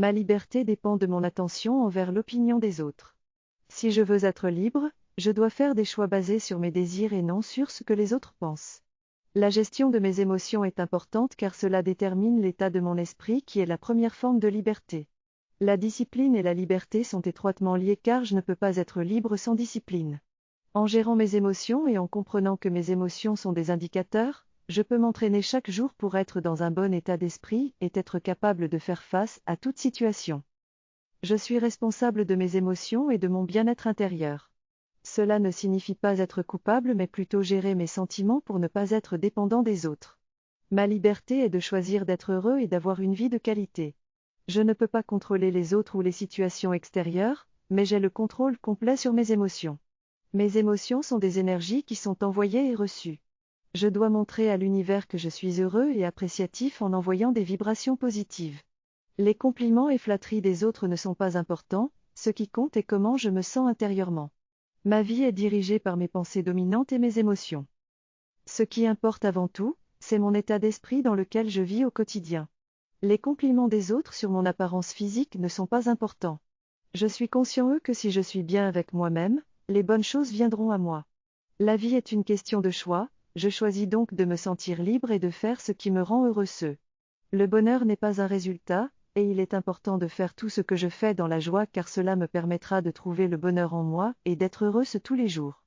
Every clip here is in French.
Ma liberté dépend de mon attention envers l'opinion des autres. Si je veux être libre, je dois faire des choix basés sur mes désirs et non sur ce que les autres pensent. La gestion de mes émotions est importante car cela détermine l'état de mon esprit qui est la première forme de liberté. La discipline et la liberté sont étroitement liées car je ne peux pas être libre sans discipline. En gérant mes émotions et en comprenant que mes émotions sont des indicateurs, je peux m'entraîner chaque jour pour être dans un bon état d'esprit et être capable de faire face à toute situation. Je suis responsable de mes émotions et de mon bien-être intérieur. Cela ne signifie pas être coupable mais plutôt gérer mes sentiments pour ne pas être dépendant des autres. Ma liberté est de choisir d'être heureux et d'avoir une vie de qualité. Je ne peux pas contrôler les autres ou les situations extérieures, mais j'ai le contrôle complet sur mes émotions. Mes émotions sont des énergies qui sont envoyées et reçues. Je dois montrer à l'univers que je suis heureux et appréciatif en envoyant des vibrations positives. Les compliments et flatteries des autres ne sont pas importants, ce qui compte est comment je me sens intérieurement. Ma vie est dirigée par mes pensées dominantes et mes émotions. Ce qui importe avant tout, c'est mon état d'esprit dans lequel je vis au quotidien. Les compliments des autres sur mon apparence physique ne sont pas importants. Je suis conscient que si je suis bien avec moi-même, les bonnes choses viendront à moi. La vie est une question de choix, je choisis donc de me sentir libre et de faire ce qui me rend heureux. Le bonheur n'est pas un résultat, et il est important de faire tout ce que je fais dans la joie car cela me permettra de trouver le bonheur en moi et d'être heureux tous les jours.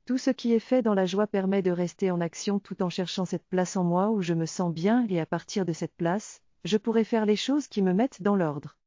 Tout ce qui est fait dans la joie permet de rester en action tout en cherchant cette place en moi où je me sens bien et à partir de cette place, je pourrai faire les choses qui me mettent dans l'ordre.